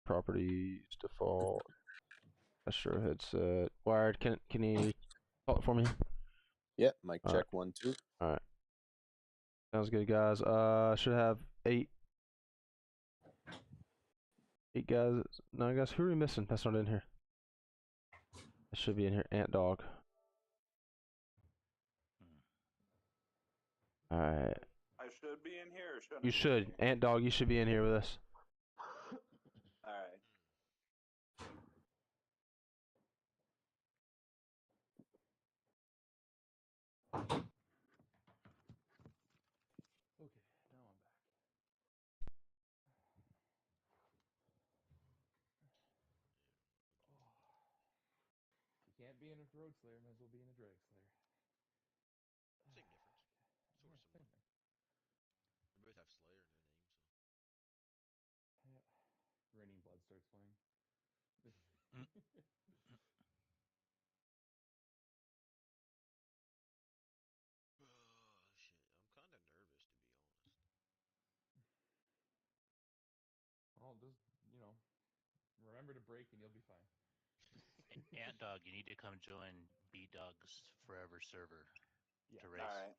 properties, default. Astro headset. Wired, can you call it for me? Yeah, mic check 1 2. All right. Sounds good, guys. Should have eight guys. 9 guys. Who are we missing? That's not in here. It should be in here. Ant Dog. All right. I should be in here, or shouldn't You should. Ant Dog, you should be in here with us. All right. Okay, now I'm back. If you can't be in a road slayer, might as well be in a drag slayer. Same difference. Sort of similar. They both have Slayer in their name, so. Yeah. Raining Blood starts playing. Oh, shit. I'm kind of nervous, to be honest. Well, just, remember to break and you'll be fine. Ant Dog, you need to come join B Dog's Forever server to race. All right.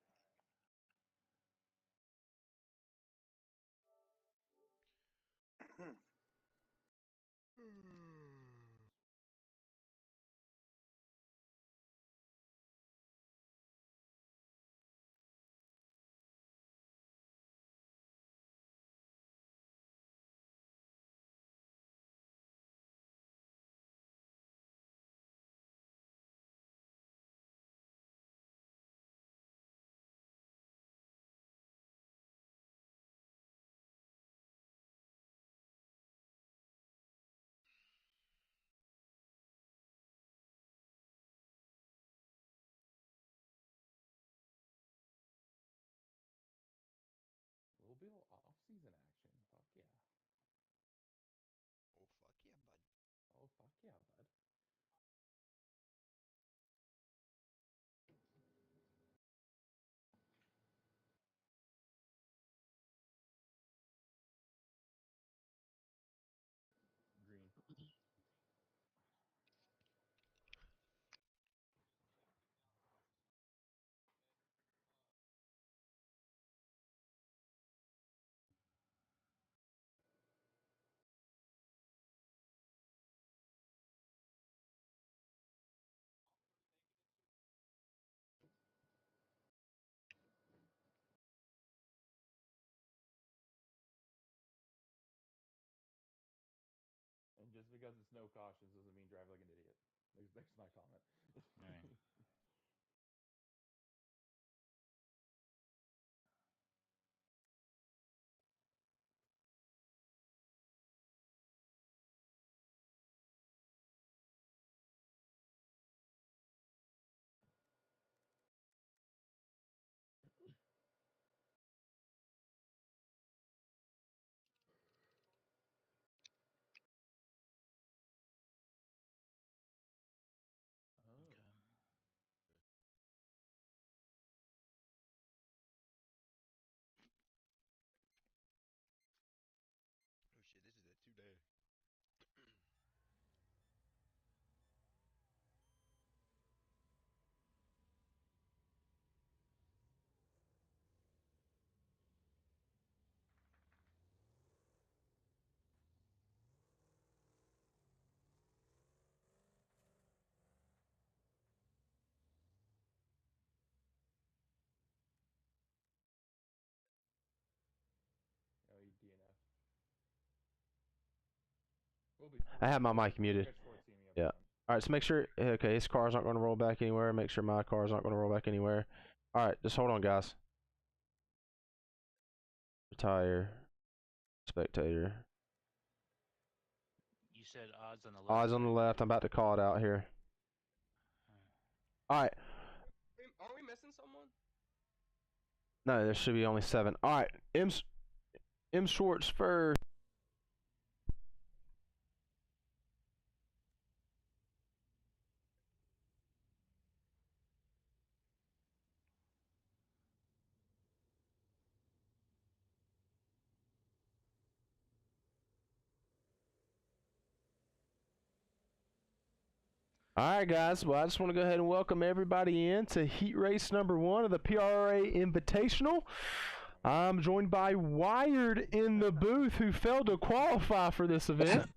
A little bit of off-season action. Fuck yeah. Oh, fuck yeah, bud. Oh, fuck yeah, bud. Green. And just because it's no cautions doesn't mean drive like an idiot. There's my comment. Right. Oh, shit, this is a 2-day. Oh, you DNF. We'll be I have my mic muted. Yeah. All right, so make sure, okay, his car's not going to roll back anywhere. Make sure my car's not going to roll back anywhere. All right, just hold on, guys. Retire. Spectator. You said odds on the left. Odds on the left. I'm about to call it out here. All right. Are we missing someone? No, there should be only 7. All right, M Schwartz first. All right, guys. Well, I just want to go ahead and welcome everybody in to heat race number 1 of the PRA Invitational. I'm joined by Wired in the booth, who failed to qualify for this event.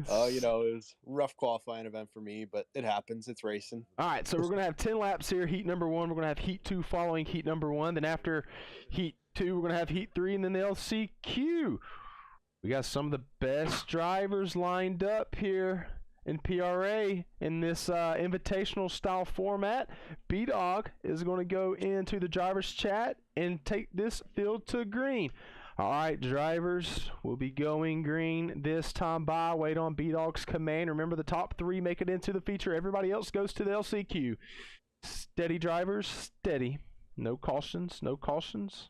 Oh, you know, it was a rough qualifying event for me, but it happens. It's racing. All right, so we're going to have 10 laps here, heat number 1. We're going to have heat 2 following heat number 1. Then after heat 2, we're going to have heat 3 and then the LCQ. We got some of the best drivers lined up here in PRA in this invitational style format. B-Dog is going to go into the driver's chat and take this field to green. All right, drivers will be going green this time by. Wait on B-Dog's command. Remember, the top 3 make it into the feature. Everybody else goes to the LCQ. Steady, drivers, steady. No cautions, no cautions.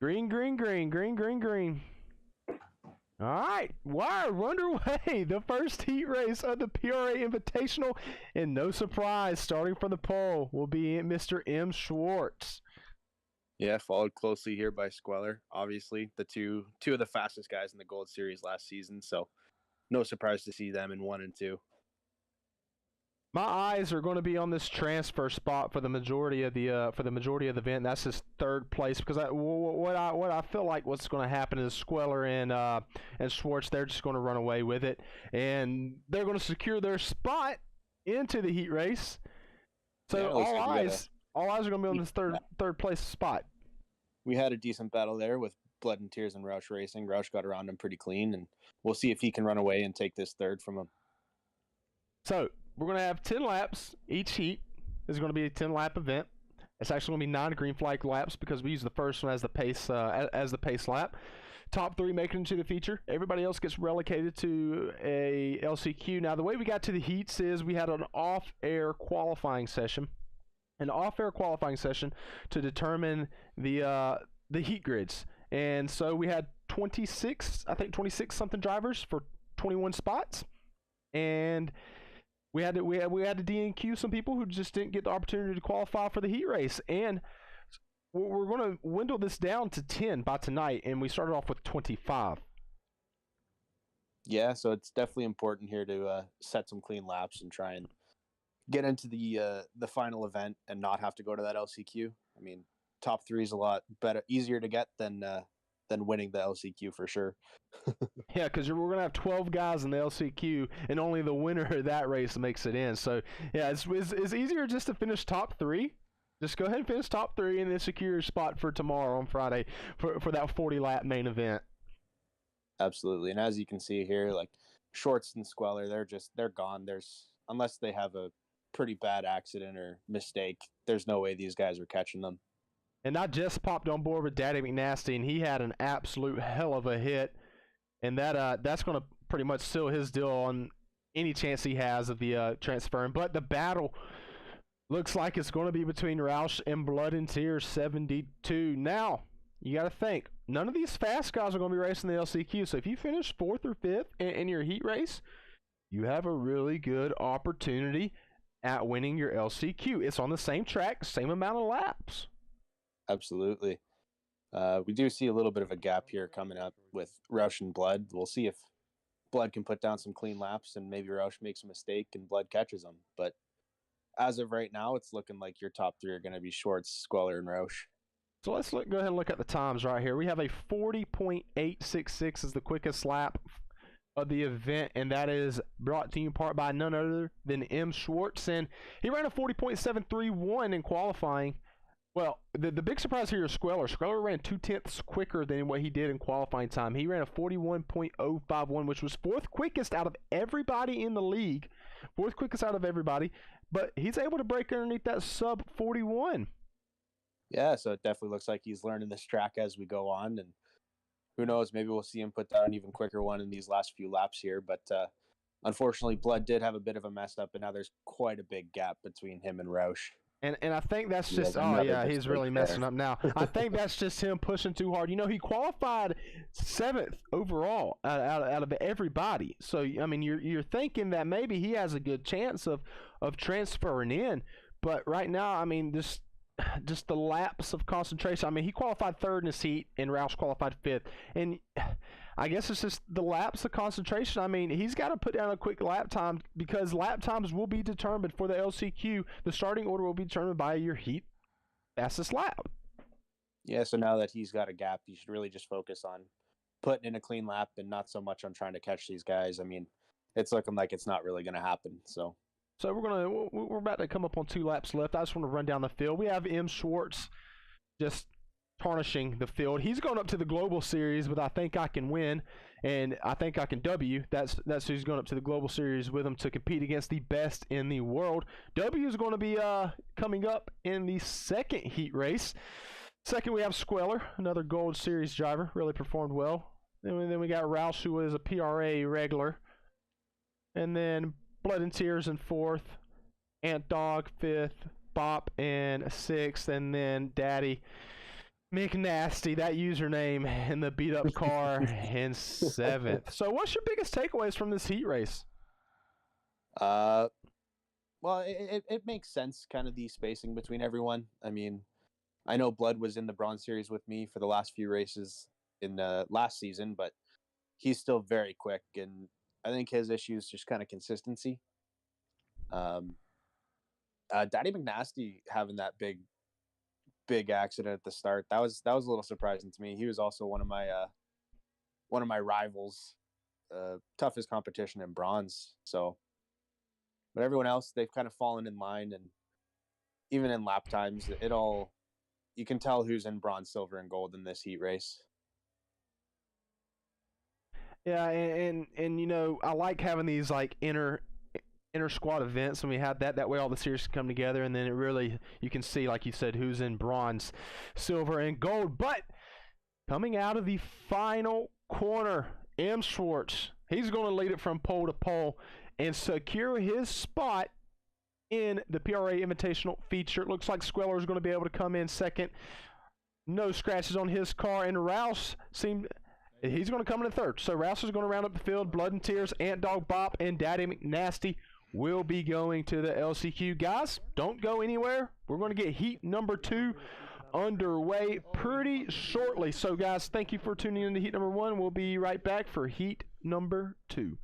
Green, green, green, green, green, green. All right, Wire, underway. The first heat race of the PRA Invitational. And no surprise, starting from the pole will be Mr. M. Schwartz. Yeah, followed closely here by Squeller. Obviously, the two of the fastest guys in the Gold Series last season, so no surprise to see them in 1 and 2. My eyes are going to be on this transfer spot for the majority of the event. That's his 3rd place, because what I feel like what's going to happen is Squeller and Schwartz, they're just going to run away with it, and they're going to secure their spot into the heat race. So Yeah, all eyes are going to be on this third place spot. We had a decent battle there with Blood and Tears and Roush racing. Roush got around him pretty clean, and we'll see if he can run away and take this 3rd from him. So we're going to have 10 laps. Each heat is going to be a 10-lap event. It's actually going to be 9 green flag laps because we use the first one as the pace lap. Top 3 make it into the feature. Everybody else gets relegated to a LCQ. Now, the way we got to the heats is we had an off-air qualifying session. An off-air qualifying session to determine the heat grids. And so we had 26 something drivers for 21 spots. And we had to DNQ some people who just didn't get the opportunity to qualify for the heat race. And we're going to dwindle this down to 10 by tonight, and we started off with 25. Yeah, so it's definitely important here to set some clean laps and try and get into the final event and not have to go to that LCQ. I mean, top 3 is a lot better, easier to get than winning the LCQ for sure. Yeah, because we're going to have 12 guys in the LCQ, and only the winner of that race makes it in. So, yeah, it's easier just to finish top 3. Just go ahead and finish top 3 and then secure your spot for tomorrow on Friday for that 40-lap main event. Absolutely. And as you can see here, like Shorts and Squeller, they're gone. Unless they have a pretty bad accident or mistake, there's no way these guys are catching them. And I just popped on board with Daddy McNasty, and he had an absolute hell of a hit, and that's going to pretty much seal his deal on any chance he has of the transferring. But the battle looks like it's going to be between Roush and Blood and Tears 72. Now, you got to think, none of these fast guys are going to be racing the LCQ, so if you finish 4th or 5th in your heat race, you have a really good opportunity at winning your LCQ. It's on the same track, same amount of laps. Absolutely. We do see a little bit of a gap here coming up with Roush and Blood. We'll see if Blood can put down some clean laps and maybe Roush makes a mistake and Blood catches him. But as of right now, it's looking like your top 3 are going to be Schwartz, Squeller, and Roush. So let's go ahead and look at the times right here. We have a 40.866 as the quickest lap of the event, and that is brought to you in part by none other than M. Schwartz, and he ran a 40.731 in qualifying. Well, the big surprise here is Squeller. Squeller ran 0.2 quicker than what he did in qualifying time. He ran a 41.051, which was 4th quickest out of everybody in the league. 4th quickest out of everybody, but he's able to break underneath that sub 41. Yeah, so it definitely looks like he's learning this track as we go on, and who knows, maybe we'll see him put down an even quicker one in these last few laps here. But unfortunately, Blood did have a bit of a mess up, and now there's quite a big gap between him and Roush. And I think that's just, he's really messing up now. I think that's just him pushing too hard. You know, he qualified 7th overall out of everybody. So, I mean, you're thinking that maybe he has a good chance of transferring in. But right now, I mean, just the lapse of concentration. I mean, he qualified third in his heat, and Roush qualified fifth. And I guess it's just the lapse of concentration. I mean, he's got to put down a quick lap time because lap times will be determined for the LCQ. The starting order will be determined by your heat fastest lap. Yeah, so now that he's got a gap, you should really just focus on putting in a clean lap and not so much on trying to catch these guys. I mean, it's looking like it's not really going to happen. So we're about to come up on 2 laps left. I just want to run down the field. We have M. Schwartz just tarnishing the field. He's going up to the Global Series with I Think I Can Win, and I Think I Can W. That's who's going up to the Global Series with him to compete against the best in the world. W is going to be coming up in the second heat race. Second, we have Squeller, another Gold Series driver, really performed well. Then we got Roush, who is a PRA regular. And then Blood and Tears in fourth, Ant Dog fifth, Bop in sixth, and then Daddy McNasty, that username in the beat up car, in seventh. So what's your biggest takeaways from this heat race? well, it makes sense, kind of the spacing between everyone. I mean, I know Blood was in the Bronze Series with me for the last few races in last season, but he's still very quick, and I think his issue is just kind of consistency. Daddy McNasty having that big accident at the start, that was a little surprising to me. He was also one of my rivals, toughest competition in bronze. So, but everyone else, they've kind of fallen in line, and even in lap times, you can tell who's in bronze, silver, and gold in this heat race. Yeah, and you know, I like having these like inter squad events, and we have that way all the series can come together, and then it really, you can see, like you said, who's in bronze, silver, and gold. But coming out of the final corner, M. Schwartz, he's going to lead it from pole to pole and secure his spot in the PRA Invitational feature. It looks like Squeller is going to be able to come in second. No scratches on his car, and Rouse he's going to come in third. So Rouse is going to round up the field. Blood and Tears, Ant Dog Bop, and Daddy McNasty will be going to the LCQ. Guys, don't go anywhere. We're going to get heat number 2 underway pretty shortly. So guys, thank you for tuning in to heat number 1. We'll be right back for heat number 2.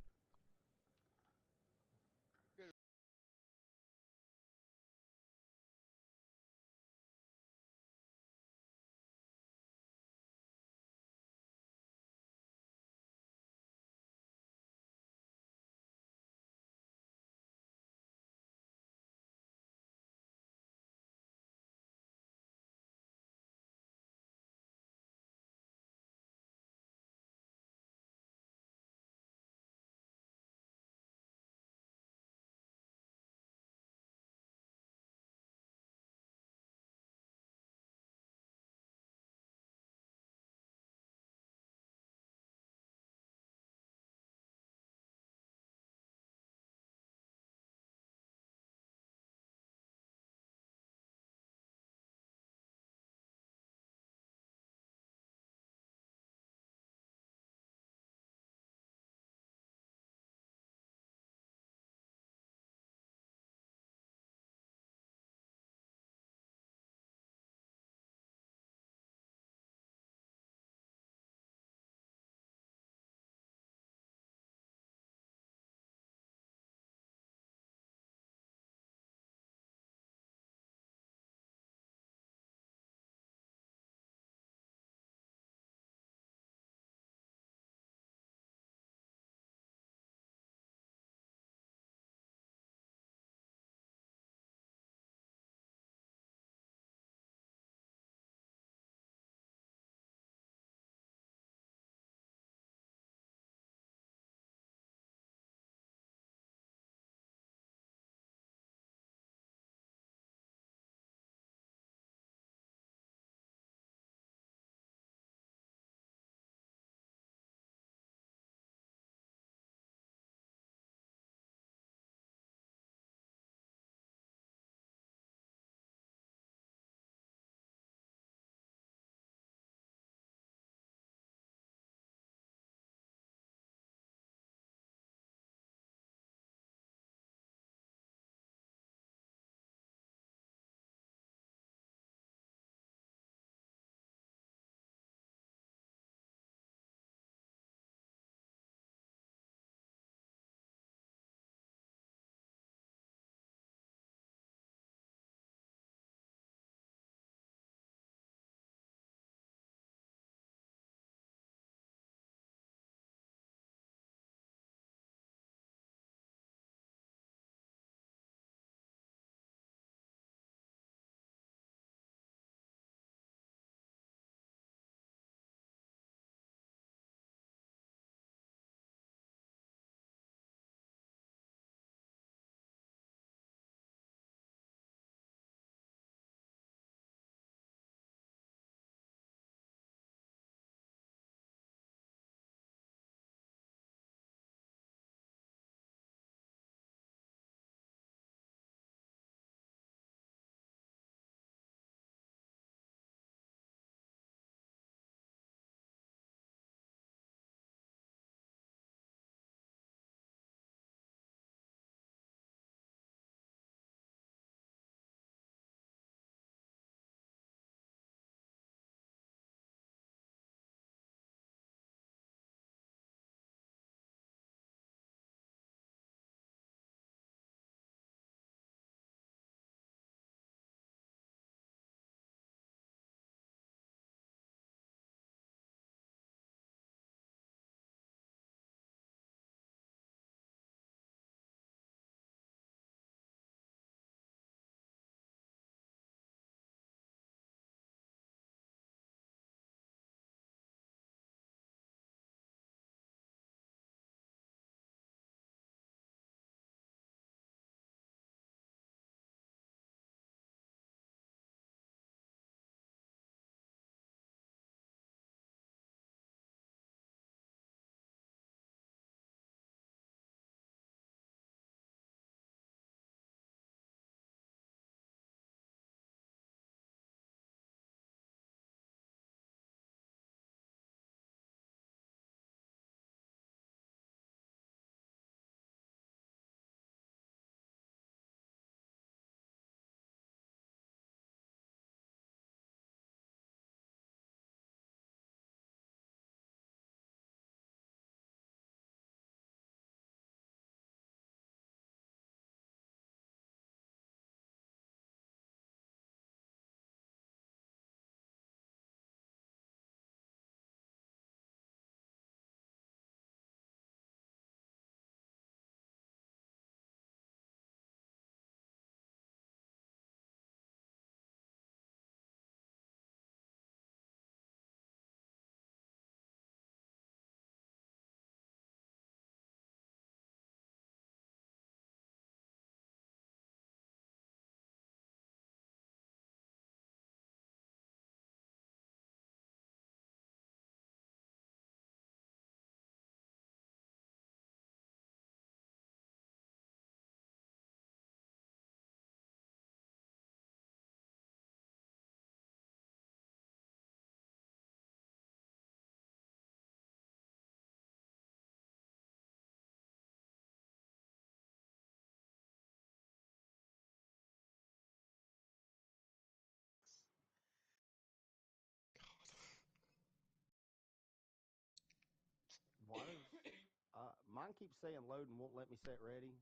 mine keeps saying load and won't let me set ready.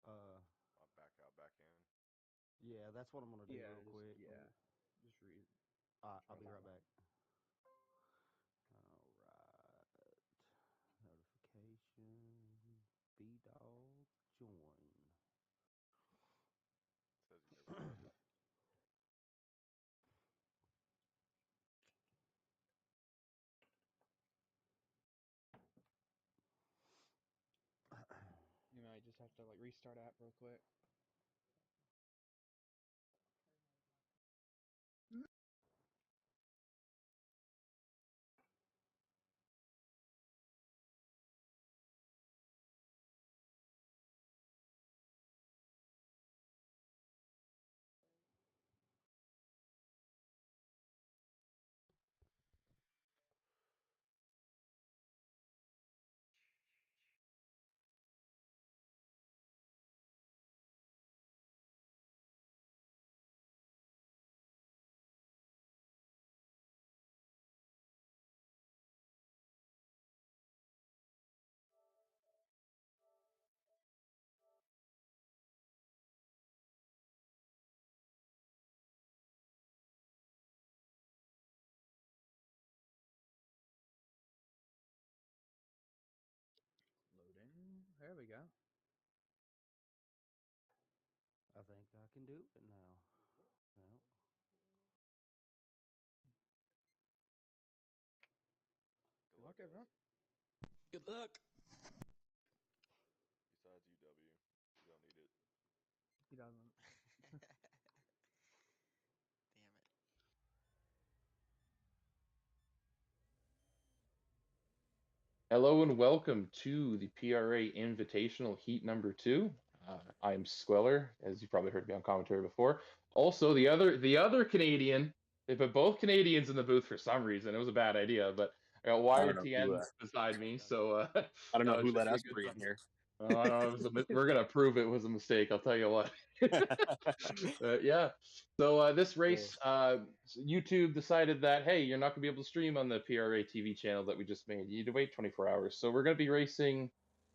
I'll back out, back in. Yeah, that's what I'm gonna do real quick. Just read. All right, I'll be right back. All right. Notification. B-Dog join. Says he never started. You might just have to like restart app real quick. Loading. There we go. I think I can do it now. Well, Good luck, everyone. Good luck. Besides UW, you don't need it. He doesn't. Damn it. Hello and welcome to the PRA Invitational Heat number 2. I'm Squeller, as you probably heard me on commentary before. Also, the other Canadian. They put both Canadians in the booth for some reason. It was a bad idea, but I got I don't know who, YRTN beside me, so I don't know it who should let be a us good 3 time. in here. I know we're gonna prove it was a mistake. I'll tell you what. Yeah. So this race, YouTube decided that hey, you're not gonna be able to stream on the PRA TV channel that we just made. You need to wait 24 hours. So we're gonna be racing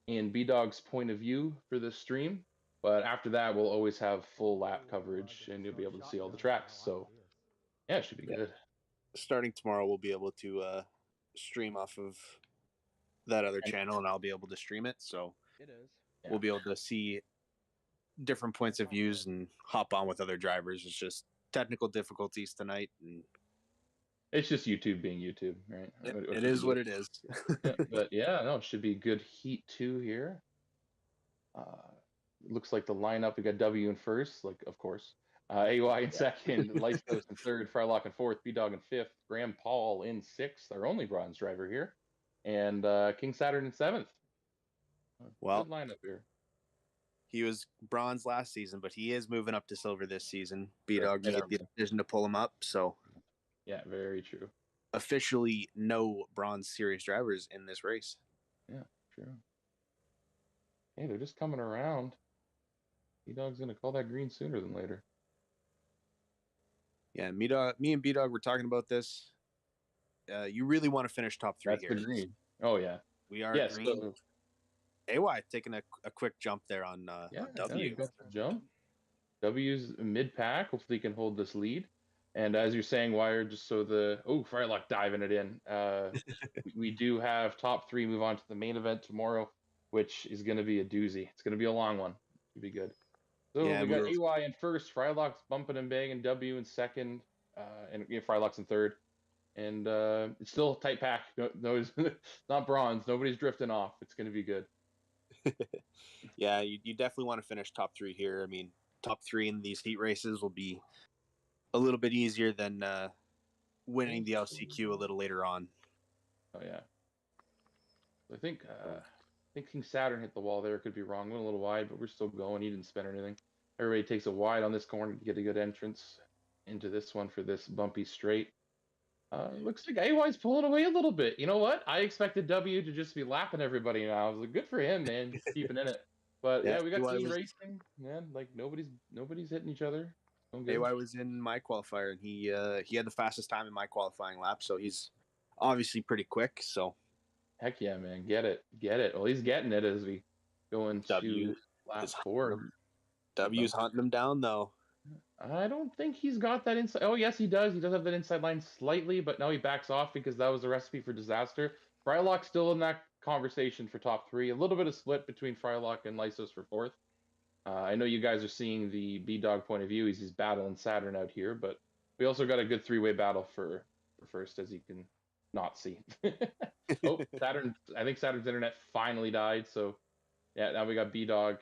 in B-Dog's point of view for this stream. But after that, we'll always have full lap I coverage, get and to you'll be start able to see all the shotgunning. tracks. I like So this. yeah, it should be Yeah. good. Starting tomorrow, we'll be able to stream off of that other channel, and I'll be able to stream it. So It is. we'll be able to see different points of views and hop on with other drivers. It's just technical difficulties tonight, and It's just YouTube being YouTube, right? it is what it is. Yeah, but yeah, no, it should be good Heat 2 here. Looks like the lineup, we got W in first, like of course. AY in second, Lighthouse in third, Frylock in fourth, B-Dog in fifth, Graham Paul in sixth, our only bronze driver here, and King Saturn in seventh. Well, Good lineup here. he was bronze last season, but he is moving up to silver this season. B-Dog made the decision to pull him up, so Yeah, very true. officially no bronze series drivers in this race. Yeah, true. Hey, they're just coming around. B-Dog's gonna call that green sooner than later. Yeah, me and B-Dog were talking about this. You really want to finish top 3 That's here. the green. Oh yeah. We are Yes. green. So, AY taking a quick jump there on yeah, W. you got the jump. W's mid pack. Hopefully, he can hold this lead. And as you're saying, Wired, just so Frylock diving it in. We do have top 3 move on to the main event tomorrow, which is going to be a doozy. It's going to be a long one. It'll be good. So Yeah, we got AY in first, Frylock's bumping and banging, W in second, and Frylock's in third. And it's still a tight pack. No, it's not bronze. Nobody's drifting off. It's going to be good. Yeah, you definitely want to finish top 3 here. I mean, top 3 in these heat races will be a little bit easier than winning the LCQ a little later on. Oh yeah. I think King Saturn hit the wall there. Could be wrong. Went a little wide, but we're still going. He didn't spin or anything. Everybody takes a wide on this corner to get a good entrance into this one for this bumpy straight. Looks like AY's pulling away a little bit. You know what? I expected W to just be lapping everybody now. I was like, good for him, man, keeping in it. But yeah, we got clean racing, man. Like nobody's hitting each other. AY was in my qualifier, and he had the fastest time in my qualifying lap, so he's obviously pretty quick. So Heck yeah, man. Get it. Well, he's getting it as we go into W lap is 4. W's hunting him down though. I don't think he's got that inside. Oh, yes, he does. He does have that inside line slightly, but now he backs off because that was a recipe for disaster. Frylock's still in that conversation for top 3. A little bit of split between Frylock and Lysos for 4th. I know you guys are seeing the B-Dog point of view. He's battling Saturn out here, but we also got a good 3-way battle for first, as you can not see. Oh, Saturn. I think Saturn's internet finally died, so yeah, now we got B-Dog.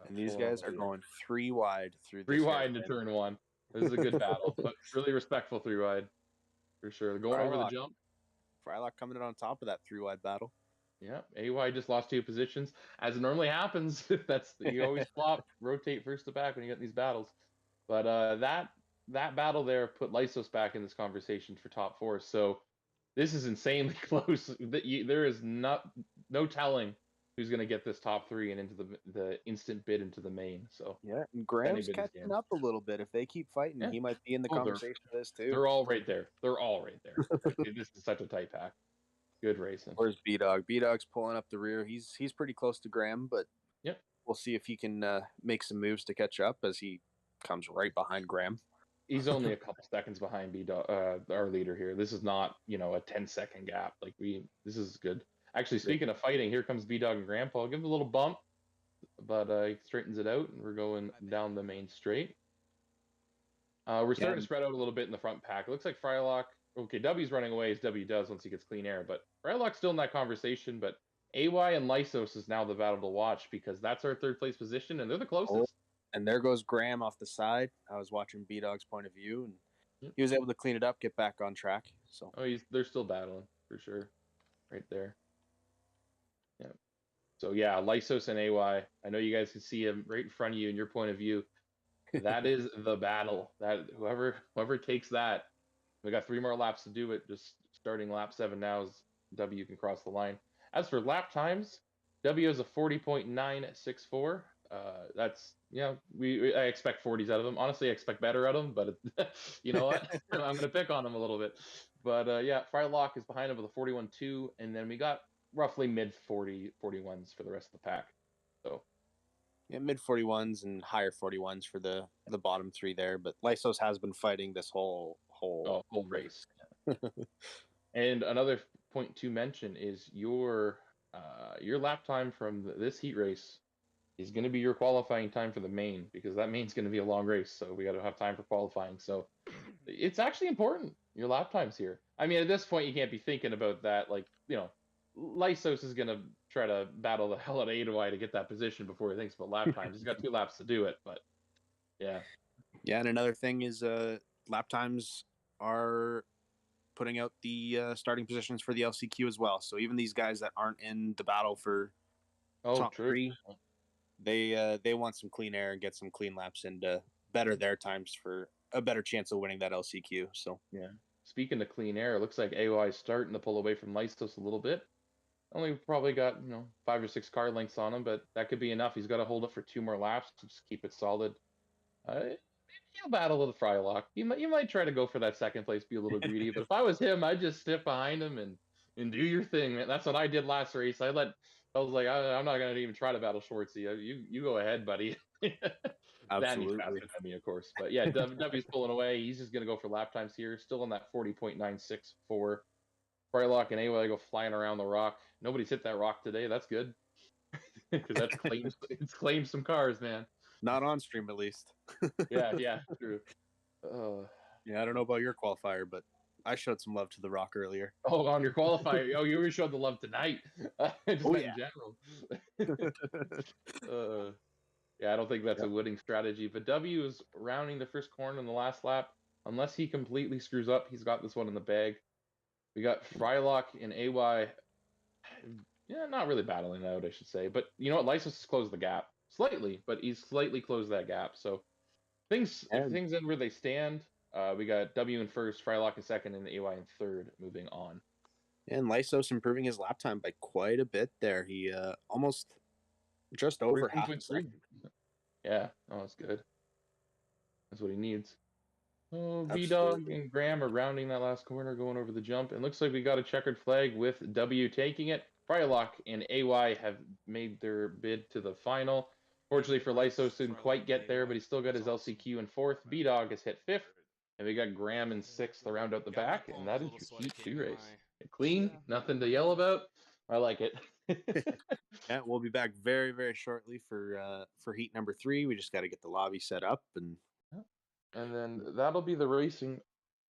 And these guys are going 3 wide through this 3 wide into hairpin. turn 1. This is a good battle, but really respectful 3 wide for sure. They're going over the jump. Frylock coming in on top of that 3 wide battle. Yeah, AY just lost 2 positions, as it normally happens. That's you always flop, rotate first to back when you get these battles. But that battle there put Lysos back in this conversation for top 4. So this is insanely close. There is no telling who's going to get this top 3 and into the instant bid into the main. So yeah, and Graham's catching up a little bit. If they keep fighting, he might be in the conversation for this too. They're all right there. Like, this is such a tight pack. Good racing. Where's B-Dog? B-Dog's pulling up the rear. He's pretty close to Graham, but yep, we'll see if he can make some moves to catch up as he comes right behind Graham. He's only a couple seconds behind B-Dog, our leader here. This is not, a 10-second gap. Like this is good. Actually, speaking of fighting, here comes B-Dog and Grandpa. I'll give him a little bump, but he straightens it out, and we're going down the main straight. We're starting to spread out a little bit in the front pack. It looks like Frylock. Okay, W's running away as W does once he gets clean air, but Frylock's still in that conversation. But AY and Lysos is now the battle to watch because that's our 3rd place position, and they're the closest. And there goes Graham off the side. I was watching B-Dog's point of view, and he was able to clean it up, get back on track. So they're still battling for sure, right there. Yeah. So yeah, Lysos and AY. I know you guys can see him right in front of you in your point of view. That is the battle. That whoever takes that, we got 3 more laps to do it. Just starting lap 7 now as W can cross the line. As for lap times, W is a 40.964. That's I expect 40s out of him. Honestly, I expect better out of him, but you know what? I'm gonna pick on him a little bit. But yeah, Frylock is behind him with a 41.2, and then we got roughly mid 41s for the rest of the pack. So yeah, mid 41s and higher 41s for the bottom 3 there. But Lysos has been fighting this whole race. And another point to mention is your lap time from this heat race is going to be your qualifying time for the main, because that main's going to be a long race. So we got to have time for qualifying. So it's actually important, your lap times here. I mean, at this point, you can't be thinking about that. Like, Lysos is going to try to battle the hell out of AY to get that position before he thinks about lap times. He's got 2 laps to do it, but yeah. Yeah, and another thing is lap times are putting out the starting positions for the LCQ as well. So even these guys that aren't in the battle for top 3, they want some clean air and get some clean laps and better their times for a better chance of winning that LCQ. So yeah. Speaking of clean air, it looks like AY is starting to pull away from Lysos a little bit. Only probably got 5 or 6 car lengths on him, but that could be enough. He's got to hold it for 2 more laps to just keep it solid. He'll battle with the Frylock. You might try to go for that 2nd place, be a little greedy. But if I was him, I'd just stick behind him and do your thing, man. That's what I did last race. I was like, I'm not gonna even try to battle Schwartzy. You go ahead, buddy. Absolutely. That faster than me, of course. But yeah, W's pulling away. He's just gonna go for lap times here. Still in that 40.964. Frylock and AY go flying around the rock. Nobody's hit that rock today. That's good. Because it's claimed some cars, man. Not on stream, at least. yeah, true. Yeah, I don't know about your qualifier, but I showed some love to the rock earlier. Oh, on your qualifier. You really showed the love tonight. In general. Yeah, I don't think that's a winning strategy. But W is rounding the first corner in the last lap. Unless he completely screws up, he's got this one in the bag. We got Frylock and AY. Yeah, not really battling out, I should say. But you know what? Lysos has closed the gap. Slightly, but he's slightly closed that gap. So things in where they stand. We got W in first, Frylock in second, and AY in third. Moving on. And Lysos improving his lap time by quite a bit there. He almost just over half a second. Yeah, that's good. That's what he needs. Oh, B-Dog Absolutely. and Graham are rounding that last corner, going over the jump. It looks like we got a checkered flag with W taking it. Frylock and AY have made their bid to the final. Fortunately for Lysos, didn't quite get there, but he still got his LCQ in fourth. B-Dog has hit fifth, and we got Graham in sixth to round out the back, and that is your Heat 2 race. Clean, nothing to yell about. I like it. Yeah, we'll be back very, very shortly for heat number 3. We just got to get the lobby set up and And then that'll be the racing.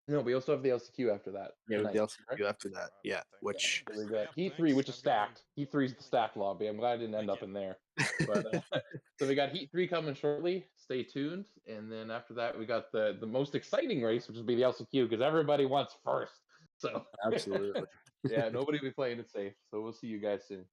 No, we also have the LCQ after that. yeah, tonight, the LCQ correct? after that. Yeah, which So we got Heat 3, which is stacked. Heat 3 is the stacked lobby. I'm glad I didn't end up in there. But so we got Heat 3 coming shortly. Stay tuned. And then after that, we got the most exciting race, which will be the LCQ, because everybody wants first. So absolutely. yeah, nobody will be playing it safe. So we'll see you guys soon.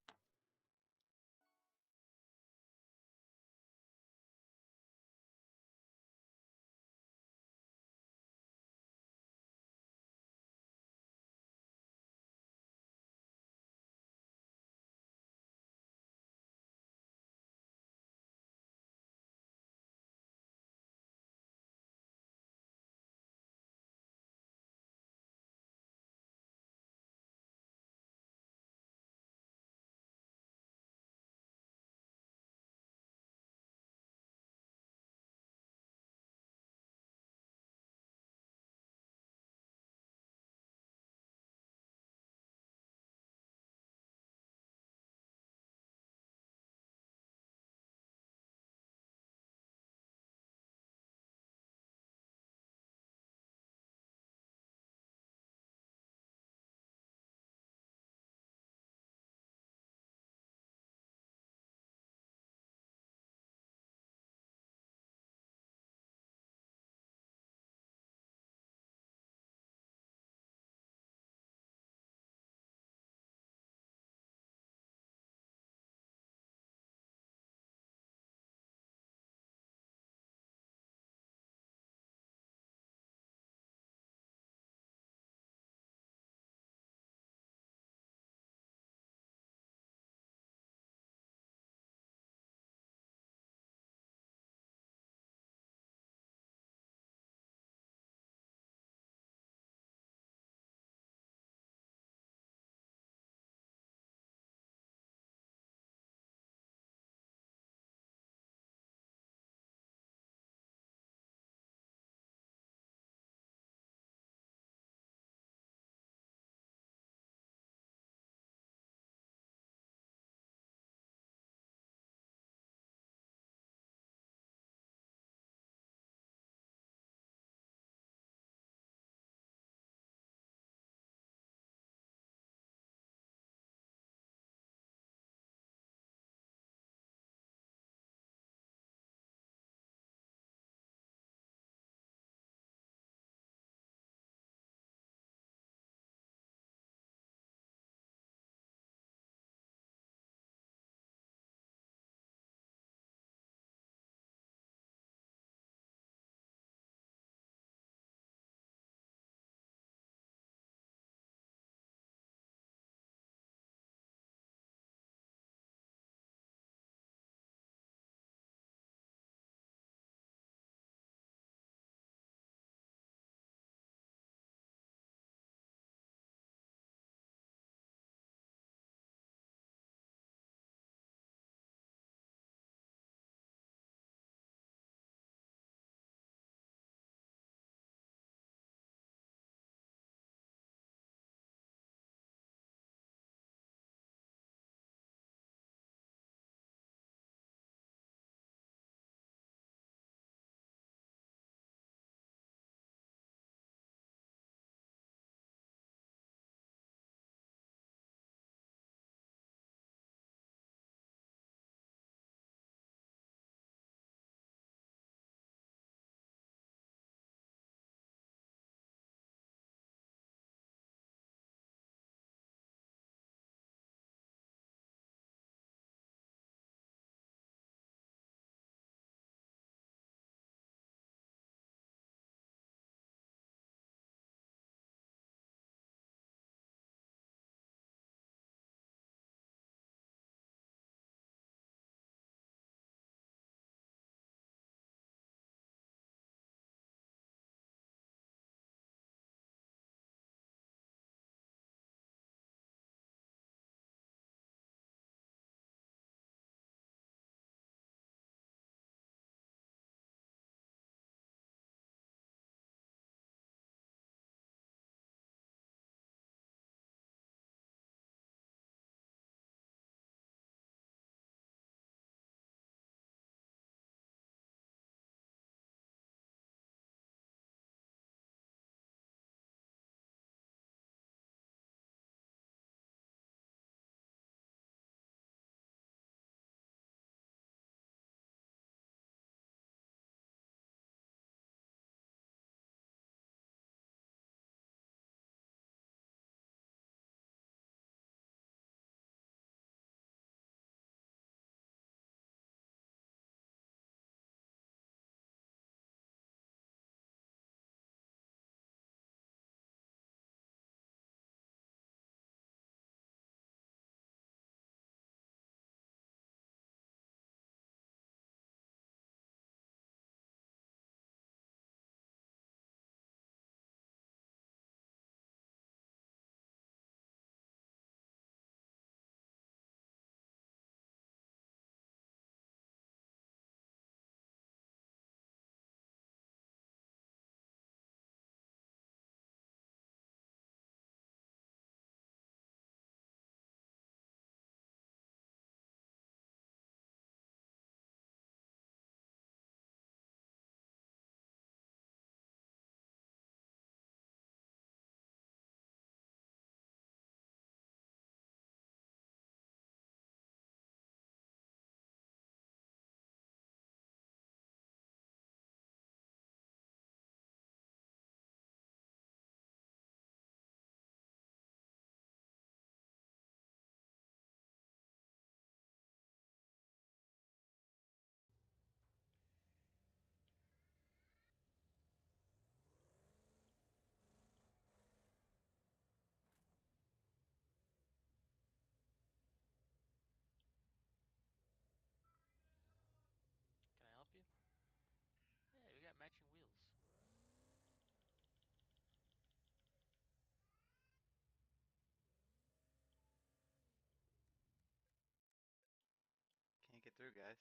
through, guys.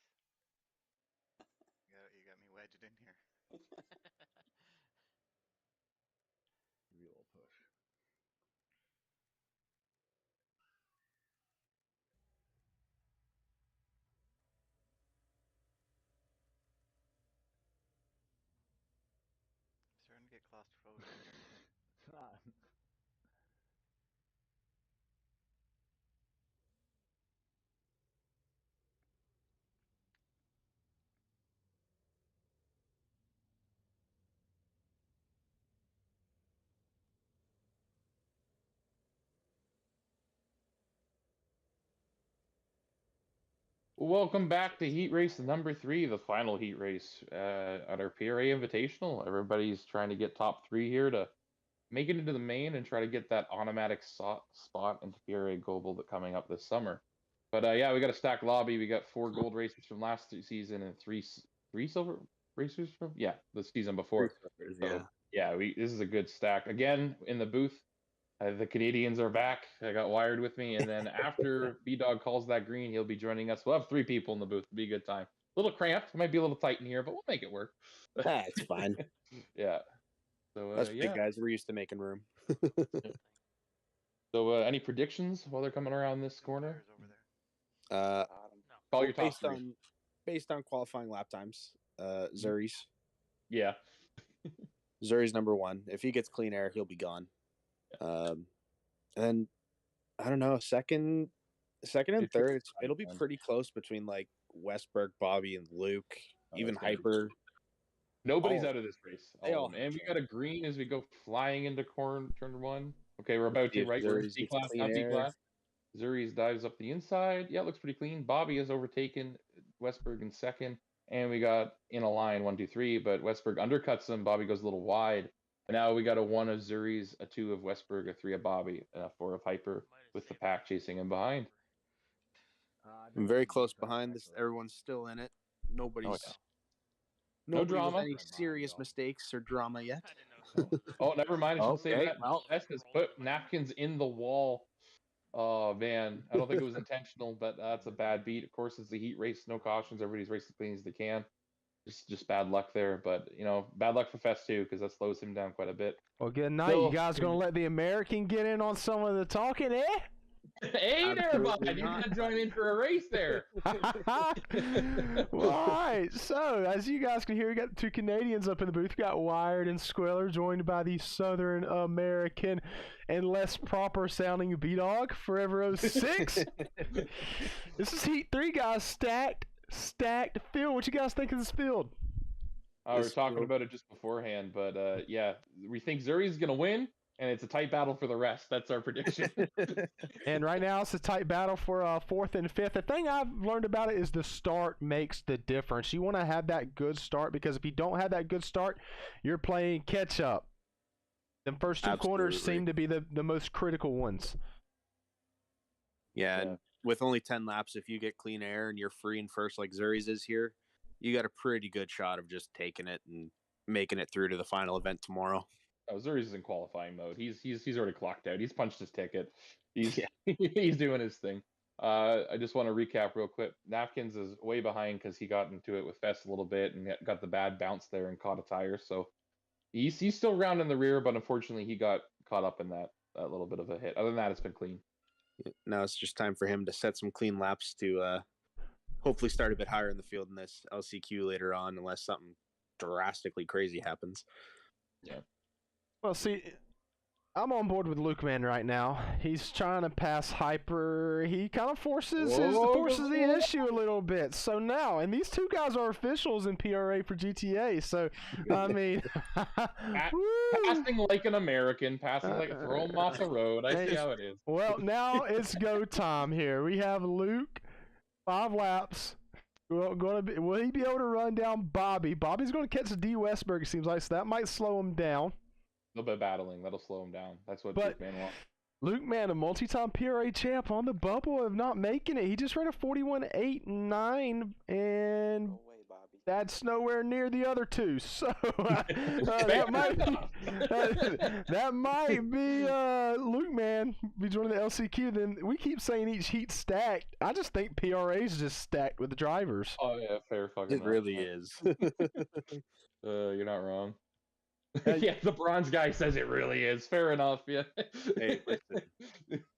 You got me wedged in here. Give you a little push. Starting to get claustrophobic. It's not. Welcome back to heat race number 3, the final heat race at our PRA Invitational. Everybody's trying to get top 3 here to make it into the main and try to get that automatic spot into PRA Global that coming up this summer. But yeah, we got a stacked lobby. We got 4 gold racers from last season and three silver racers from the season before. So, yeah, this is a good stack. Again, in the booth, the Canadians are back. I got wired with me, and then after B-Dog calls that green, he'll be joining us. We'll have 3 people in the booth. It'll be a good time. A little cramped, might be a little tight in here, but we'll make it work. It's fine. Yeah. So Us big guys, we're used to making room. So any predictions while they're coming around this corner? Call your top 3. Based on qualifying lap times, Zuri's. Yeah. Zuri's number 1. If he gets clean air, he'll be gone. And I don't know, second and third, it'll be pretty close between like Westberg, Bobby, and Luke, even Hyper. Nobody's out of this race. And we got a green as we go flying into turn 1. Okay, we're about to, right? We're in C-class, not D-class. Zuri's dives up the inside. Yeah, it looks pretty clean. Bobby has overtaken Westberg in second. And we got in a line 1, 2, 3, but Westberg undercuts him. Bobby goes a little wide. And now we got a 1 of Zuri's, a 2 of Westberg, a 3 of Bobby, and a 4 of Hyper with the pack chasing him behind. I'm very close behind this. Everyone's still in it. Nobody's no drama. With any serious mistakes or drama yet. Oh, never mind. I should say that. West has put napkins in the wall. Oh man, I don't think it was intentional, but that's a bad beat. Of course, it's a heat race, no cautions. Everybody's racing as clean as they can. Just bad luck there, but bad luck for Fest too, because that slows him down quite a bit. Well, good night. You guys gonna let the American get in on some of the talking, eh? Hey there, bud. You're gonna join in for a race there. Well, all right. So, as you guys can hear, we got 2 Canadians up in the booth. We got Wired and Squiller, joined by the Southern American and less proper sounding B-Dog, Forever 06. This is Heat 3, guys. Stacked field. What you guys think of this field? We were talking about it just beforehand, but yeah, we think Zuri's gonna win, and it's a tight battle for the rest. That's our prediction. And right now, it's a tight battle for 4th and 5th. The thing I've learned about it is the start makes the difference. You want to have that good start, because if you don't have that good start, you're playing catch up. The first 2 corners seem to be the most critical ones. Yeah, and with only 10 laps, if you get clean air and you're free in first like Zuri's is here, you got a pretty good shot of just taking it and making it through to the final event tomorrow. Oh, Zuri's is in qualifying mode. He's already clocked out. He's punched his ticket. He's doing his thing. I just want to recap real quick. Napkins is way behind because he got into it with Fest a little bit and got the bad bounce there and caught a tire. So he's still round in the rear, but unfortunately he got caught up in that little bit of a hit. Other than that, it's been clean. Now it's just time for him to set some clean laps to hopefully start a bit higher in the field in this LCQ later on, unless something drastically crazy happens. Yeah. Well, see, I'm on board with Luke Man right now. He's trying to pass Hyper. He kind of forces the issue a little bit. So now, and these 2 guys are officials in PRA for GTA. So, I mean, passing like an American, passing like throw him off the road. I see how it is. Well, now it's go time here. We have Luke, 5 laps. Will he be able to run down Bobby? Bobby's going to catch D. Westberg, it seems like, so that might slow him down. A little bit of battling. That'll slow him down. That's what Luke Man wants. Luke Man, a multi-time PRA champ, on the bubble of not making it. He just ran a 41.89 and That's nowhere near the other two, so that might be that might be Luke man be joining the LCQ. Then we keep saying each heat stacked. I just think PRA is just stacked with the drivers. Oh yeah, fair fucking. It really is. You're not wrong. Hey. Yeah, the bronze guy says it really is. Fair enough. Yeah. Hey, listen.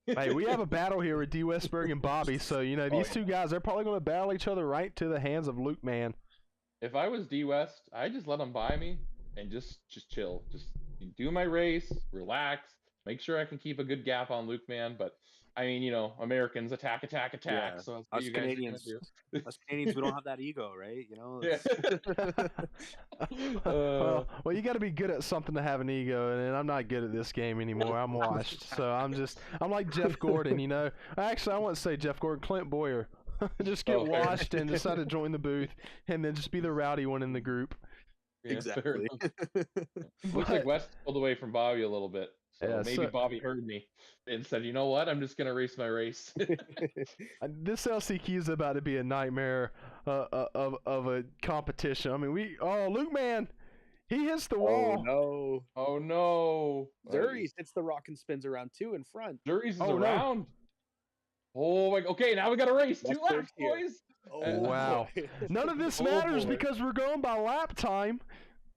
Hey, we have a battle here with D. Westberg and Bobby, so you know these two guys. They're probably going to battle each other right to the hands of Luke man. If I was D West, I just let him buy me and just chill. Just do my race, relax, make sure I can keep a good gap on Luke man. But I mean, you know, Americans attack. Yeah. So that's what Us you guys Canadians, are gonna do. us Canadians, we don't have that ego, right? You know. Yeah. Well, you got to be good at something to have an ego, and I'm not good at this game anymore. I'm washed, so I'm like Jeff Gordon, you know. Actually, I wouldn't say Jeff Gordon, Clint Boyer. Just get washed and decide to join the booth, and then just be the rowdy one in the group. Yeah, Exactly. Looks like West pulled away from Bobby a little bit. So Yeah, maybe Bobby heard me and said, you know what? I'm just going to race my race. This LCQ is about to be a nightmare of a competition. I mean, Luke man, he hits the wall. no! Oh, no. Zuri's hits the rock and spins around two in front. Zuri's is Oh, no. around. Oh, my. Okay, now we got to race. Westberg's 2 laps, here. boys. Oh, Wow. boy. None of this Oh, matters boy. because we're going by lap time.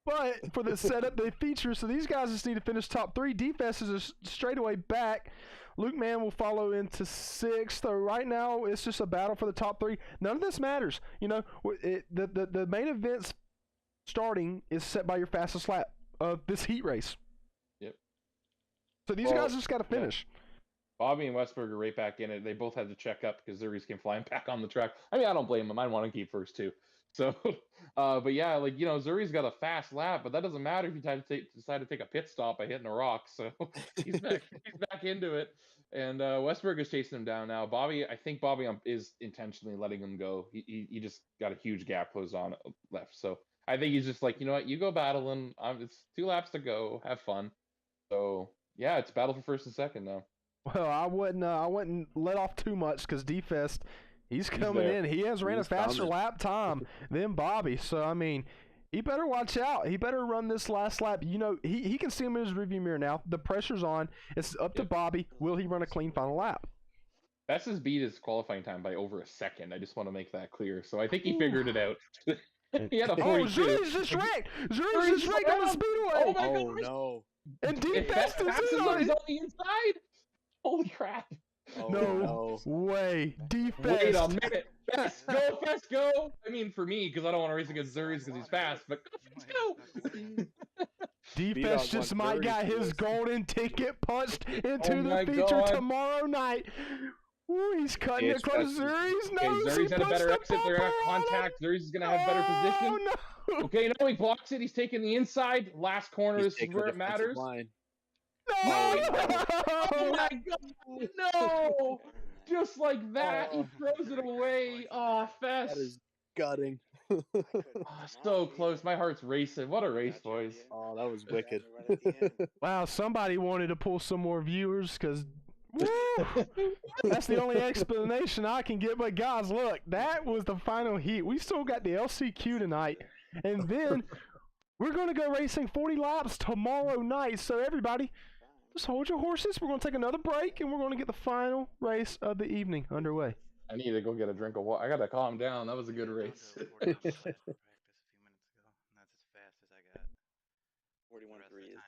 But for the setup they feature, so these guys just need to finish top 3. D-Fest is a straightaway back. Luke man will follow into 6th. So right now, it's just a battle for the top 3. None of this matters. You know, the main event's starting is set by your fastest lap of this heat race. Yep. So these guys just got to finish. Bobby and Westberg are right back in it. They both had to check up because Zuri's came flying back on the track. I mean, I don't blame them. I want to keep first too. So, but yeah, like, you know, Zuri's got a fast lap, but that doesn't matter if you decide to take a pit stop by hitting a rock. So he's back into it. And Westberg is chasing him down now. I think Bobby is intentionally letting him go. He just got a huge gap closed on left. So I think he's just like, you know what, you go battling. It's 2 laps to go. Have fun. So yeah, it's battle for first and second now. Well, I wouldn't let off too much because D-Fest, he's coming in. He has ran a faster lap time than Bobby. So, I mean, he better watch out. He better run this last lap. You know, he can see him in his rearview mirror now. The pressure's on. It's up to Bobby. Will he run a clean final lap? Fest's beat his qualifying time by over a second. I just want to make that clear. So I think he figured it out. He had a 42. Zuri's just wrecked. Zuri's just wrecked on the speedway. Oh, my Oh gosh. no! And D-Fest is Fast in is on on it. the inside. Holy crap. Oh, No way. D-Fest. Wait a minute. Fest, go, Fest, go. I mean, for me, because I don't want to race against Zuri's because he's fast, but Fest, go. D-Fest just might got his golden ticket punched into the my feature God. tomorrow night. Ooh, he's cutting it close to Zuri's Okay, nose. Zuri's He had a puts better the exit. They're bumper at on him. contact. Zuri's is going to have better position. Oh, no. Okay, no, he blocks it. He's taking the inside. Last corner. He's This is taking where the it matters. line. No. Oh my God! No! Just like that, he throws it away. Oh, Fest. That is gutting. Oh, so close. My heart's racing. What a race, boys. Oh, that was wicked. Wow, somebody wanted to pull some more viewers because that's the only explanation I can get. But guys, look, that was the final heat. We still got the LCQ tonight, and then we're going to go racing 40 laps tomorrow night. So everybody, just hold your horses. We're going to take another break, and we're going to get the final race of the evening underway. I need to go get a drink of water. I gotta calm down. That was a good race. Practice a few minutes ago, and that's as fast as I got. 41.3 is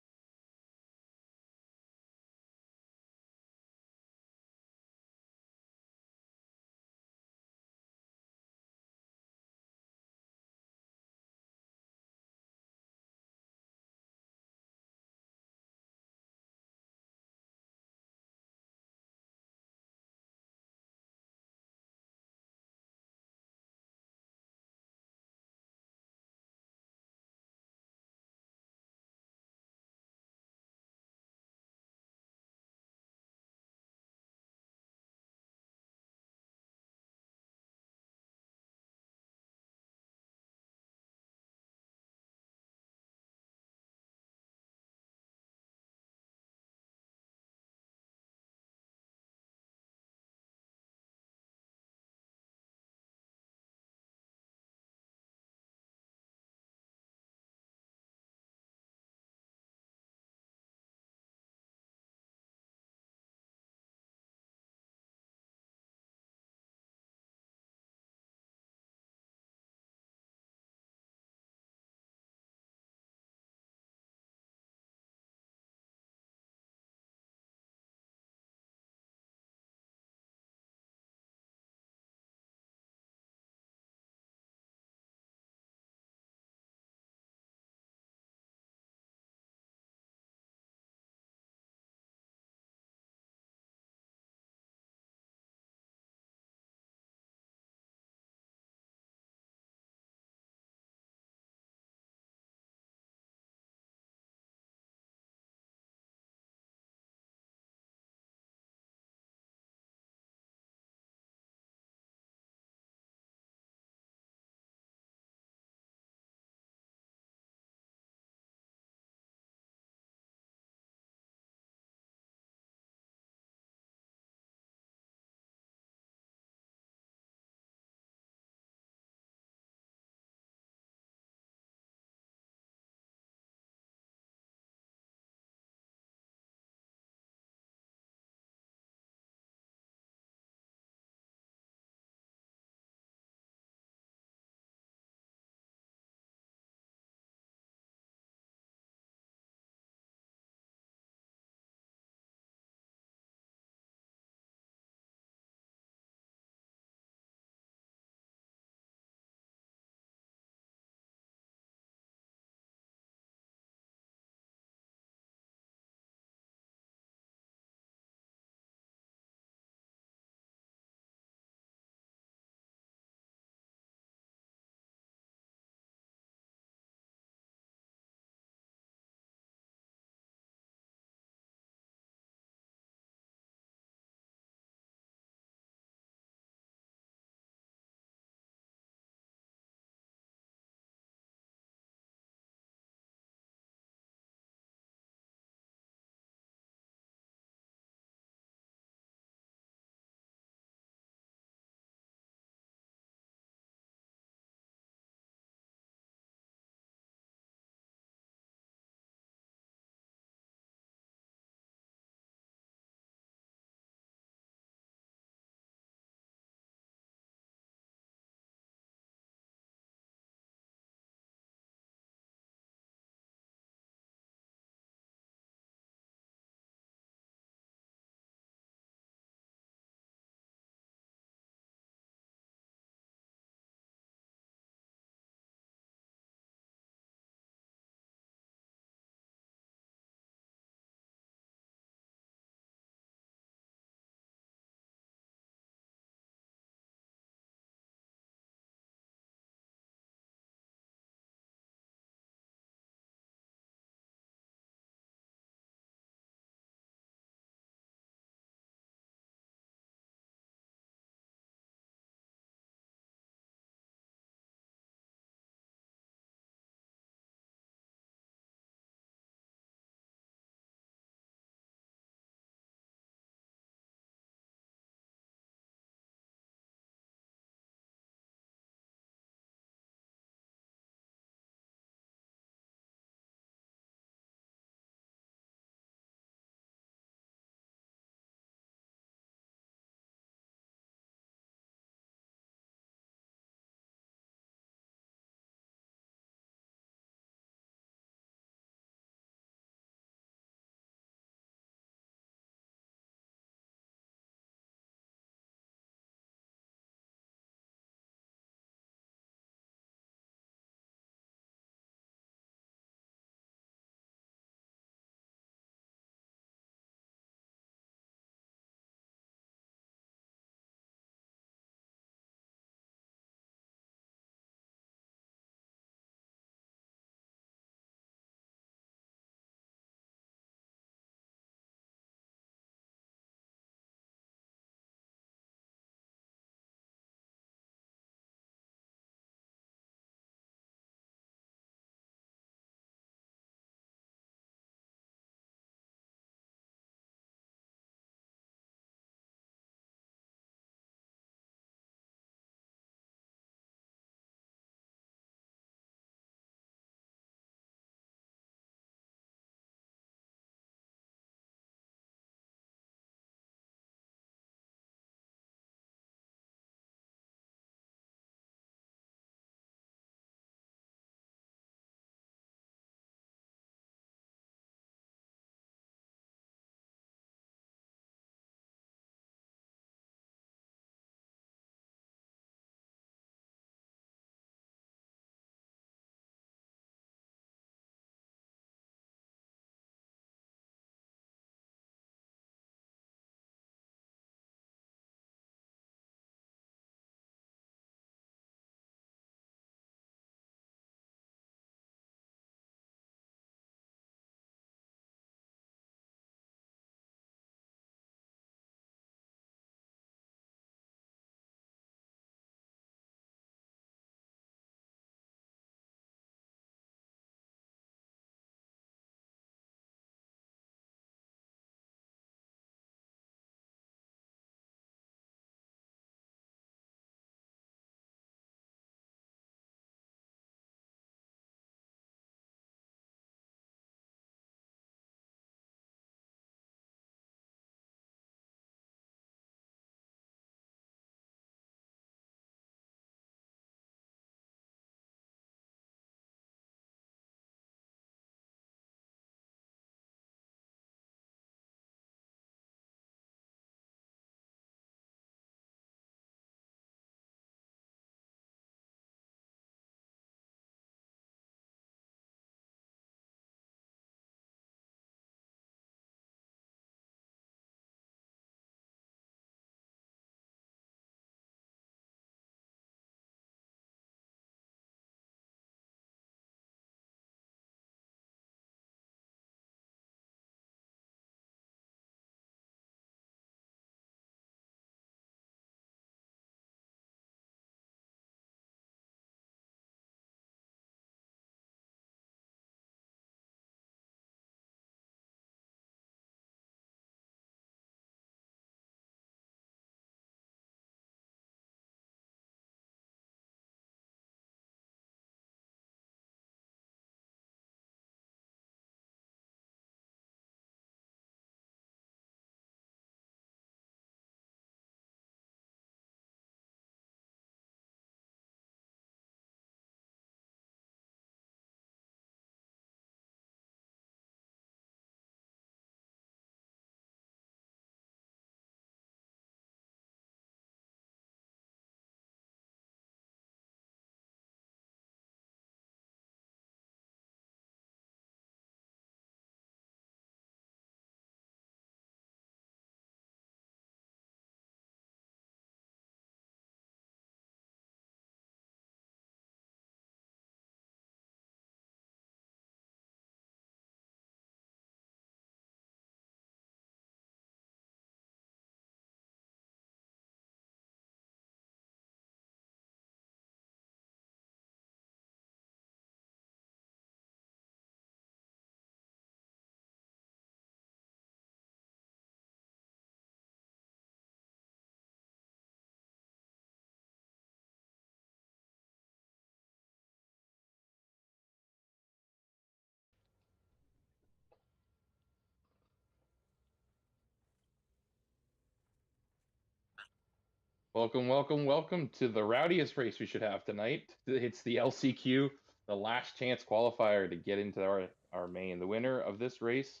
Welcome, welcome, welcome to the rowdiest race we should have tonight. It's the LCQ, the last chance qualifier to get into our main. The winner of this race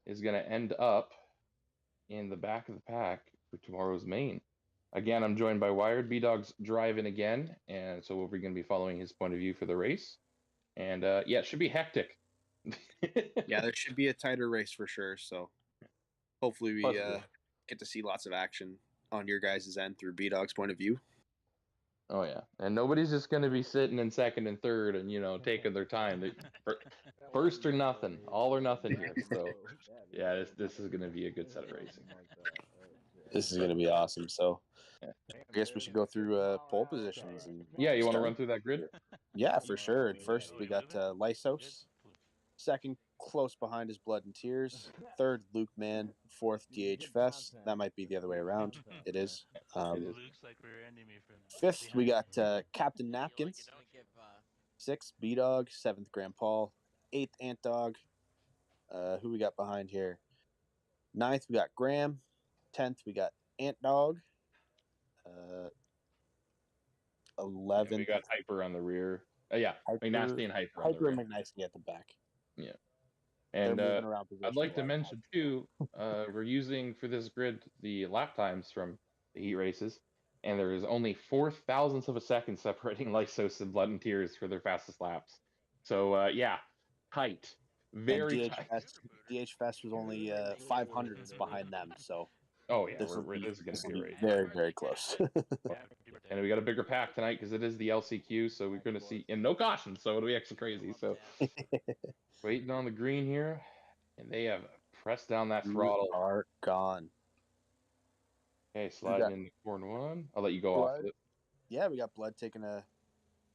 is going to end up in the back of the pack for tomorrow's main. Again, I'm joined by Wired. B-Dog's driving again, and so we're going to be following his point of view for the race. And yeah, it should be hectic. Yeah, there should be a tighter race for sure. So hopefully we get to see lots of action on your guys' end through B-Dog's point of view. Oh yeah, and nobody's just going to be sitting in second and third and taking their time. First or nothing, all or nothing here. So yeah, this is going to be a good set of racing. This is going to be awesome. So I guess we should go through pole positions. And yeah, you want to run through that grid? Yeah, for sure. And first we got Lysos. Second, close behind is Blood and Tears. Third, Luke Man. Fourth, DH Fest. That might be the other way around. It is. Fifth, we got Captain Napkins. Sixth, B-Dog. Seventh, Grand Paul. Eighth, Ant Dog. Who we got behind here? Ninth, we got Graham. 10th, we got Ant Dog. 11th, we got Hyper on the rear. Yeah, McNasty and Hyper. Hyper and McNasty at the back. Yeah. And I'd like to mention too, we're using for this grid the lap times from the heat races, and there is only 0.04 of a second separating Lysos and Blood and Tears for their fastest laps. So yeah, tight, very tight. DH Fest was only 500ths behind them, so. Oh yeah, this is going to be a race. Very, very close. And we got a bigger pack tonight because it is the LCQ, so we're going to see, and no caution, so it'll be extra crazy. So waiting on the green here, and they have pressed down that throttle. You are gone. Okay, sliding in the corner one. I'll let you go off it. Yeah, we got Blood taking a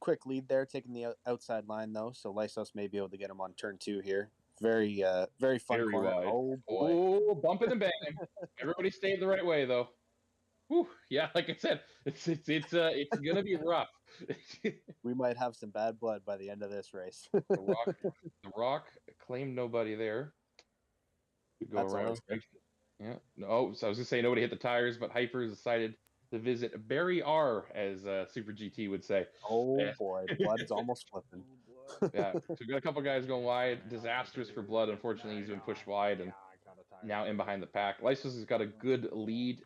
quick lead there, taking the outside line though, so Lysos may be able to get him on turn 2 here. Very fun corner. Wide. Oh boy. Oh, bumping and banging. Everybody stayed the right way though. Whew, yeah, like I said, it's gonna be rough. We might have some bad blood by the end of this race. the rock claimed nobody there. Go around. Yeah. No, so I was gonna say nobody hit the tires, but Hyper decided to visit Barry R, as Super GT would say. Oh boy, Blood's almost flipping. Yeah, so we got a couple guys going wide. Disastrous for Blood. Unfortunately, he's been pushed wide and now in behind the pack. Lysos has got a good lead.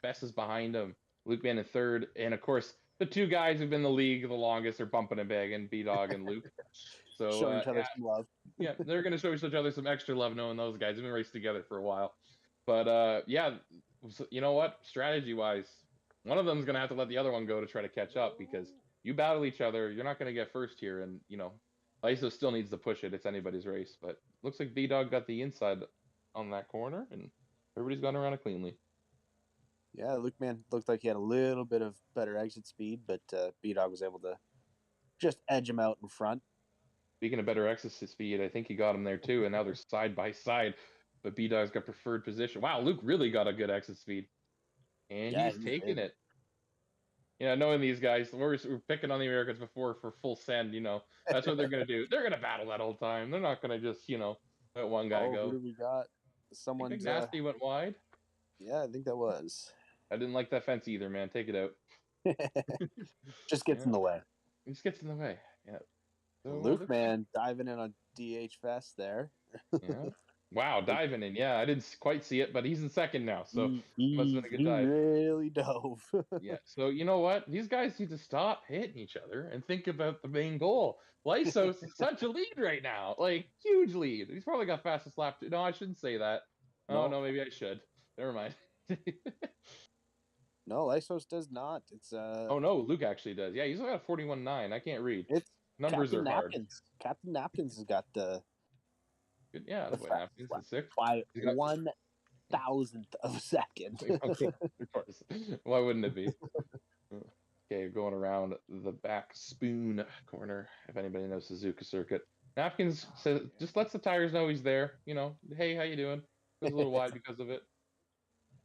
Best is behind him. Luke Man in third, and of course the two guys who've been in the league the longest are bumping and begging, B-Dog and Luke. So showing each other some love. Yeah, they're going to show each other some extra love knowing those guys have been racing together for a while. But yeah, you know what? Strategy-wise, one of them is going to have to let the other one go to try to catch up because you battle each other. You're not going to get first here, and Lysos still needs to push it. It's anybody's race, but looks like B-Dog got the inside on that corner, and everybody's gone around it cleanly. Yeah, Luke Man looked like he had a little bit of better exit speed, but B-Dog was able to just edge him out in front. Speaking of better exit speed, I think he got him there too, and now they're side by side. But B-Dog's got preferred position. Wow, Luke really got a good exit speed, and he's taking it. Knowing these guys, we're picking on the Americans before for full send. That's what they're gonna do. They're gonna battle that whole time. They're not gonna just let one guy go. Who do we got? Someone. Nasty went wide. Yeah, I think that was. I didn't like that fence either, man. Take it out. Just gets in the way. It just gets in the way. Yeah. So Luke Man diving in on DH Fest there. Yeah. Wow, diving in. Yeah, I didn't quite see it, but he's in second now, so must have been a good dive. He really dove. Yeah. So you know what? These guys need to stop hitting each other and think about the main goal. Lysos is such a lead right now, like huge lead. He's probably got fastest lap. No, I shouldn't say that. Oh no, maybe I should. Never mind. No, Lysos does not. It's Oh no, Luke actually does. Yeah, he's got a 41.9. I can't read. It's numbers Captain are hard. Napkins. Captain Napkins has got the. Good, yeah, that's what Napkins is 6. By 1,000th of a second. Okay, of course. Why wouldn't it be? Okay, going around the back spoon corner. If anybody knows Suzuka circuit, Napkins says just lets the tires know he's there. Hey, how you doing? Goes a little wide because of it.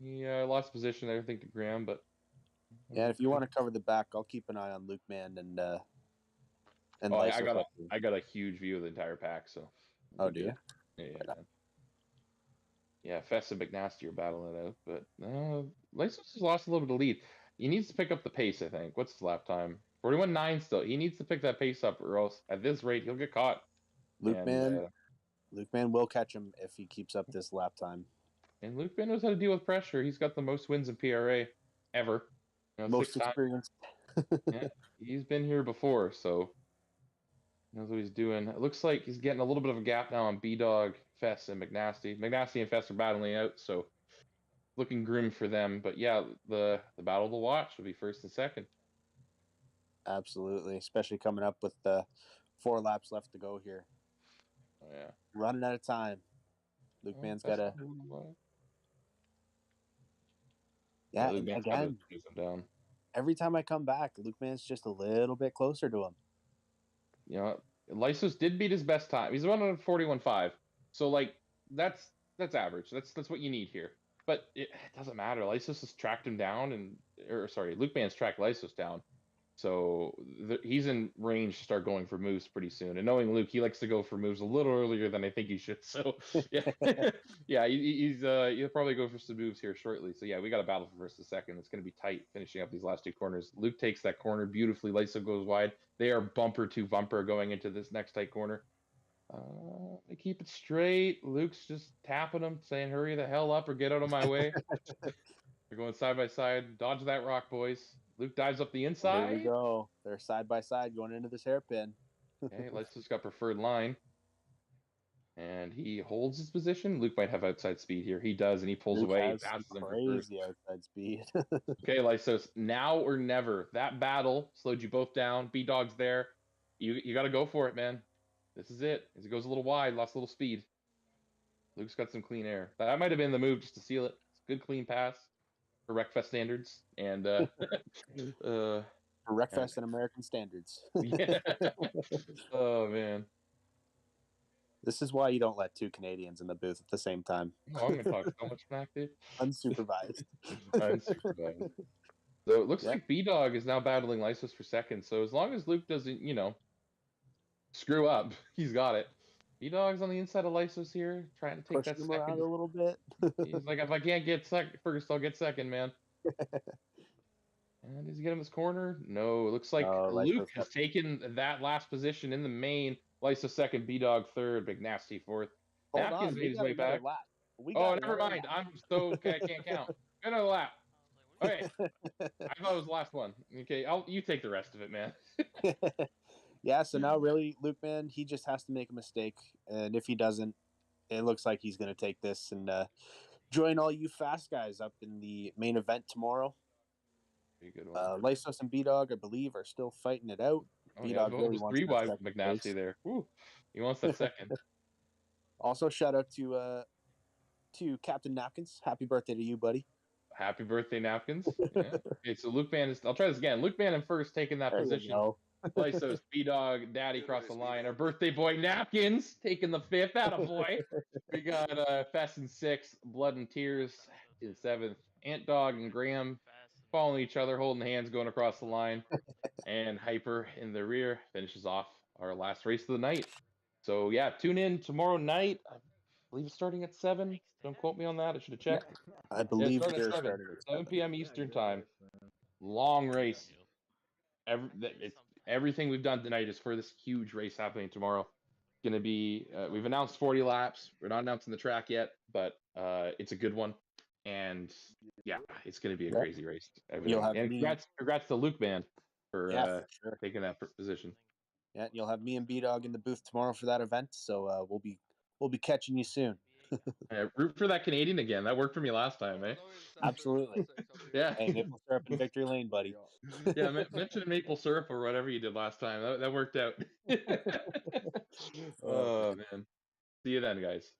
He lost position there, I think, to Graham, but yeah. If you want to cover the back, I'll keep an eye on Luke Man and. I got a huge view of the entire pack. So. Oh, do you? Yeah. Yeah, Fest and McNasty are battling it out, but Lysos has lost a little bit of lead. he needs to pick up the pace. I think. What's his lap time? 41.9 still. He needs to pick that pace up, or else at this rate he'll get caught. Luke And, Man will catch him if he keeps up this lap time. And Luke Man knows how to deal with pressure. He's got the most wins in PRA ever. Most 6 times. experience. Yeah, he's been here before, so knows what he's doing. It looks like he's getting a little bit of a gap now on B-Dog, Fess, and McNasty. McNasty and Fess are battling out, so looking grim for them. But yeah, the battle to watch will be first and second. Absolutely, especially coming up with the 4 laps left to go here. Oh, yeah. Running out of time. Luke Man's got to... Yeah, Luke Man's again, chase him down. Every time I come back, Luke Man's just a little bit closer to him. You know, Lysos did beat his best time. He's running 41.5. So, like, that's average. That's what you need here. But it doesn't matter. Lysos has tracked him down, Luke Man's tracked Lysos down. So he's in range to start going for moves pretty soon. And knowing Luke, he likes to go for moves a little earlier than I think he should. So yeah, yeah, he'll probably go for some moves here shortly. So yeah, we got a battle for first and second. It's going to be tight finishing up these last 2 corners. Luke takes that corner beautifully. Lyso goes wide. They are bumper to bumper going into this next tight corner. They keep it straight. Luke's just tapping them, saying, "Hurry the hell up or get out of my way." They're going side by side. Dodge that rock, boys. Luke dives up the inside. There we go. They're side by side going into this hairpin. Okay, Lyso's got preferred line. And he holds his position. Luke might have outside speed here. He does, and he pulls Luke away. has He passes him for first. crazy outside speed. Okay, Lysos, now or never. That battle slowed you both down. B-Dog's there. You got to go for it, man. This is it. As it goes a little wide, lost a little speed. Luke's got some clean air. That might have been the move just to seal it. It's a good, clean pass for Wreckfest standards. And for Wreckfest and American standards. Yeah. Oh, man. This is why you don't let 2 Canadians in the booth at the same time. Oh, I'm going to talk so much smack, dude. Unsupervised. Unsupervised. So it looks like B-Dog is now battling Lysos for second. So as long as Luke doesn't, screw up, he's got it. B-Dog's on the inside of Lysos here, trying to take that him second. around a little bit. He's like, if I can't get first, I'll get second, man. And does he get him his corner? No, it looks like Luke has taken that last position in the main. Lysos second, B-Dog third, McNasty fourth. Napkins made his way back. Oh, never mind. I'm so okay, I can't count. Another lap. Okay. I thought it was the last one. Okay, you take the rest of it, man. Yeah, so now really, Luke Man, he just has to make a mistake. And if he doesn't, it looks like he's going to take this and join all you fast guys up in the main event tomorrow. Pretty good one. Lysos and B-Dog, I believe, are still fighting it out. Oh, B-Dog yeah, really wants rewind that McNasty place. there. Woo. He wants that second. Also, shout out to Captain Napkins. Happy birthday to you, buddy. Happy birthday, Napkins. Yeah. Okay, so Luke Man I'll try this again. Luke Man in first, taking that position. Lysos, B-Dog, Daddy across the line. Our birthday boy, Napkins, taking the 5th. Attaboy. We got Fess in 6th, Blood and Tears in 7th. Ant Dog and Graham following each other, holding hands, going across the line. And Hyper in the rear finishes off our last race of the night. So, yeah, tune in tomorrow night. I believe it's starting at 7. Don't quote me on that. I should have checked. I believe it's starting at 7 p.m. Eastern time. Long race. Everything we've done tonight is for this huge race happening tomorrow. Going to be, we've announced 40 laps. We're not announcing the track yet, but it's a good one. And yeah, it's going to be a crazy race. And congrats to Luke Man for taking that position. Yeah, you'll have me and B-Dog in the booth tomorrow for that event. So we'll be catching you soon. Root for that Canadian again. That worked for me last time, eh? Absolutely. Yeah. Hey, maple syrup in victory lane, buddy. Yeah, mention maple syrup or whatever you did last time. That worked out. Oh man. See you then, guys.